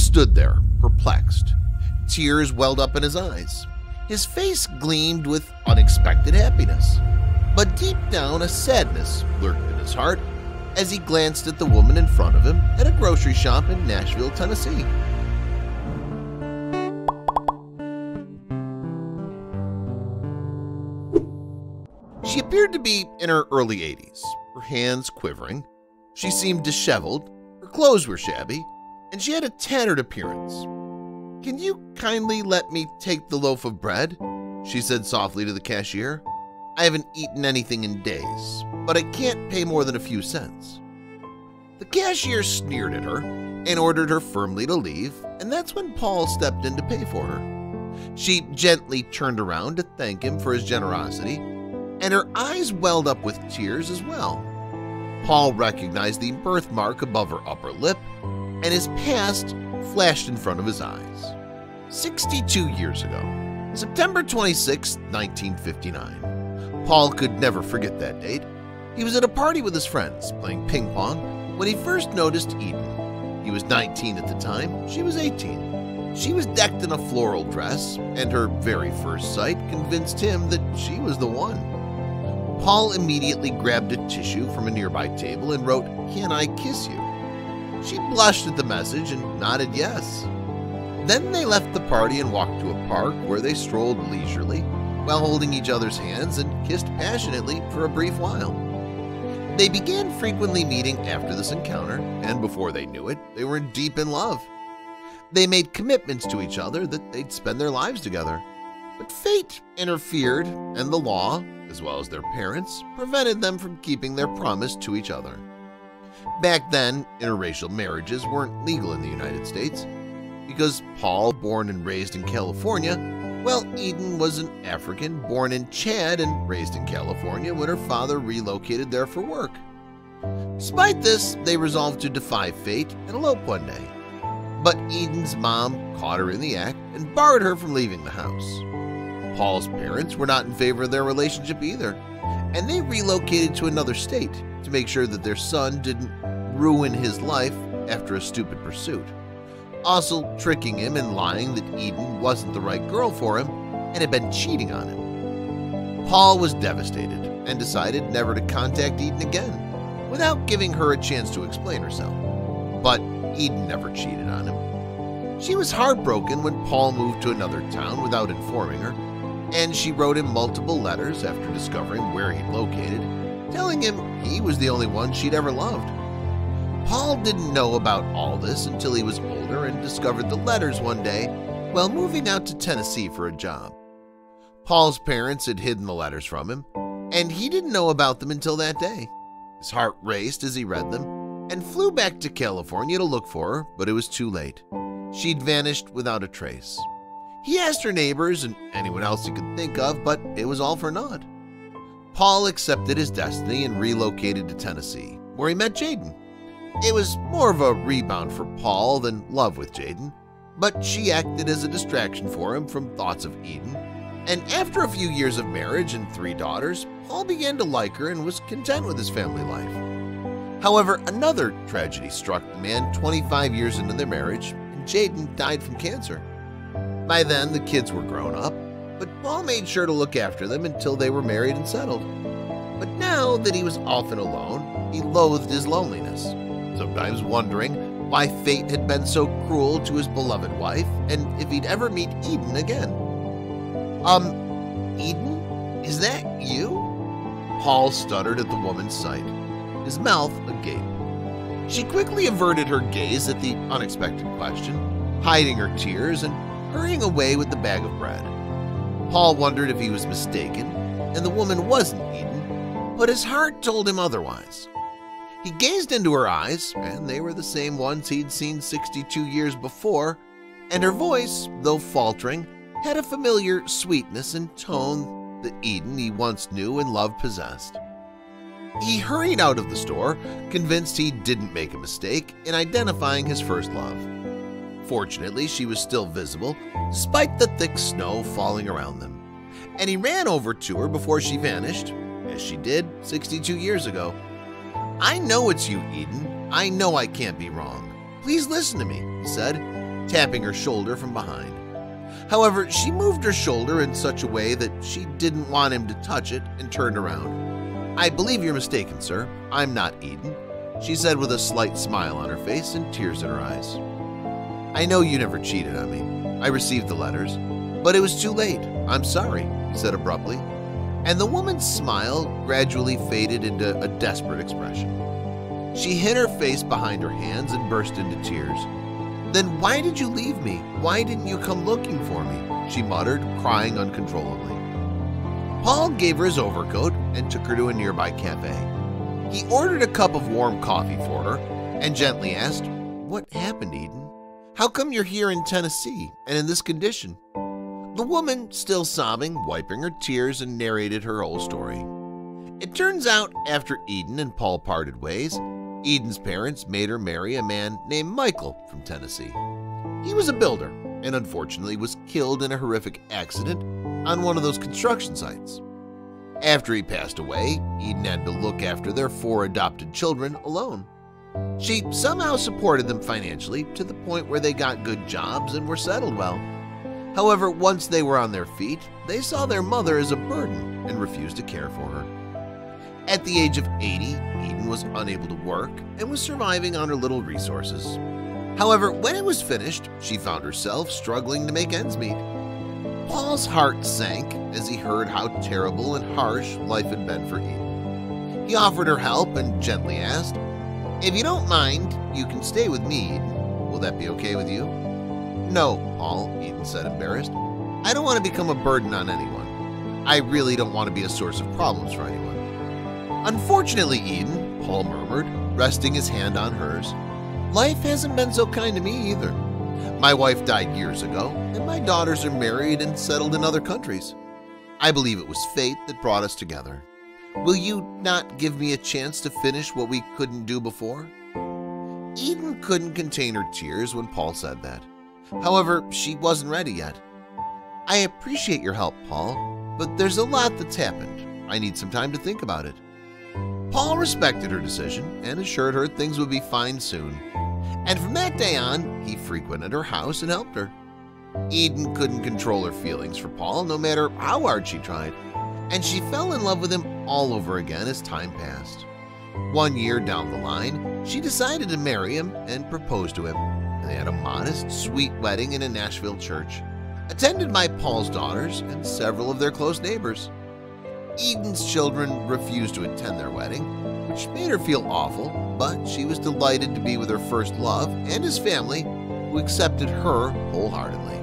stood there, perplexed. Tears welled up in his eyes. His face gleamed with unexpected happiness. But deep down, a sadness lurked in his heart as he glanced at the woman in front of him at a grocery shop in Nashville, Tennessee. She appeared to be in her early 80s, her hands quivering. She seemed disheveled, her clothes were shabby, and she had a tattered appearance. "Can you kindly let me take the loaf of bread?" she said softly to the cashier. "I haven't eaten anything in days, but I can't pay more than a few cents." The cashier sneered at her and ordered her firmly to leave, and that's when Paul stepped in to pay for her. She gently turned around to thank him for his generosity, and her eyes welled up with tears as well. Paul recognized the birthmark above her upper lip, and his past flashed in front of his eyes. 62 years ago, September 26, 1959. Paul could never forget that date. He was at a party with his friends, playing ping pong, when he first noticed Eden. He was 19 at the time, she was 18. She was decked in a floral dress, and her very first sight convinced him that she was the one. Paul immediately grabbed a tissue from a nearby table and wrote, "Can I kiss you?" She blushed at the message and nodded yes. Then they left the party and walked to a park where they strolled leisurely while holding each other's hands and kissed passionately for a brief while. They began frequently meeting after this encounter, and before they knew it, they were deep in love. They made commitments to each other that they'd spend their lives together. But fate interfered, and the law, as well as their parents, prevented them from keeping their promise to each other. Back then, interracial marriages weren't legal in the United States. Because Paul, born and raised in California, while Eden was an African born in Chad and raised in California when her father relocated there for work. Despite this, they resolved to defy fate and elope one day. But Eden's mom caught her in the act and barred her from leaving the house. Paul's parents were not in favor of their relationship either, and they relocated to another state to make sure that their son didn't ruin his life after a stupid pursuit, also tricking him and lying that Eden wasn't the right girl for him and had been cheating on him. Paul was devastated and decided never to contact Eden again without giving her a chance to explain herself. But Eden never cheated on him. She was heartbroken when Paul moved to another town without informing her, and she wrote him multiple letters after discovering where he'd located, telling him he was the only one she'd ever loved. Paul didn't know about all this until he was older and discovered the letters one day while moving out to Tennessee for a job. Paul's parents had hidden the letters from him, and he didn't know about them until that day. His heart raced as he read them and flew back to California to look for her, but it was too late. She'd vanished without a trace. He asked her neighbors and anyone else he could think of, but it was all for naught. Paul accepted his destiny and relocated to Tennessee, where he met Jaden. It was more of a rebound for Paul than love with Jaden, but she acted as a distraction for him from thoughts of Eden, and after a few years of marriage and 3 daughters, Paul began to like her and was content with his family life. However, another tragedy struck the man 25 years into their marriage, and Jaden died from cancer. By then, the kids were grown up, but Paul made sure to look after them until they were married and settled. But now that he was often alone, he loathed his loneliness, sometimes wondering why fate had been so cruel to his beloved wife and if he'd ever meet Eden again. Eden? Is that you?" Paul stuttered at the woman's sight, his mouth agape. She quickly averted her gaze at the unexpected question, hiding her tears and hurrying away with the bag of bread. Paul wondered if he was mistaken and the woman wasn't Eden, but his heart told him otherwise. He gazed into her eyes, and they were the same ones he'd seen 62 years before, and her voice, though faltering, had a familiar sweetness and tone that Eden he once knew and loved possessed. He hurried out of the store, convinced he didn't make a mistake in identifying his first love. Fortunately, she was still visible, despite the thick snow falling around them, and he ran over to her before she vanished, as she did 62 years ago. "I know it's you, Eden. I know I can't be wrong. Please listen to me," he said, tapping her shoulder from behind. However, she moved her shoulder in such a way that she didn't want him to touch it and turned around. "I believe you're mistaken, sir. I'm not Eden," she said with a slight smile on her face and tears in her eyes. "I know you never cheated on me. I received the letters, but it was too late. I'm sorry," he said abruptly, and the woman's smile gradually faded into a desperate expression. She hid her face behind her hands and burst into tears. "Then why did you leave me? Why didn't you come looking for me?" she muttered, crying uncontrollably. Paul gave her his overcoat and took her to a nearby cafe. He ordered a cup of warm coffee for her and gently asked, "What happened, Eden? How come you're here in Tennessee and in this condition?" The woman, still sobbing, wiping her tears, and narrated her whole story. It turns out after Eden and Paul parted ways, Eden's parents made her marry a man named Michael from Tennessee. He was a builder and unfortunately was killed in a horrific accident on one of those construction sites. After he passed away, Eden had to look after their 4 adopted children alone. She somehow supported them financially to the point where they got good jobs and were settled well. However, once they were on their feet, they saw their mother as a burden and refused to care for her. At the age of 80, Eden was unable to work and was surviving on her little resources. However, when it was finished, she found herself struggling to make ends meet. Paul's heart sank as he heard how terrible and harsh life had been for Eden. He offered her help and gently asked, "If you don't mind, you can stay with me, Eden. Will that be okay with you?" "No, Paul," Eden said, embarrassed. "I don't want to become a burden on anyone. I really don't want to be a source of problems for anyone." "Unfortunately, Eden," Paul murmured, resting his hand on hers, "life hasn't been so kind to me either. My wife died years ago, and my daughters are married and settled in other countries. I believe it was fate that brought us together. Will you not give me a chance to finish what we couldn't do before?" Eden couldn't contain her tears when Paul said that. However, she wasn't ready yet. "I appreciate your help, Paul, but there's a lot that's happened. I need some time to think about it." Paul respected her decision and assured her things would be fine soon. And from that day on, he frequented her house and helped her. Eden couldn't control her feelings for Paul no matter how hard she tried, and she fell in love with him all over again as time passed. 1 year down the line, she decided to marry him and propose to him. They had a modest, sweet wedding in a Nashville church, attended by Paul's daughters and several of their close neighbors. Eden's children refused to attend their wedding, which made her feel awful, but she was delighted to be with her first love and his family, who accepted her wholeheartedly.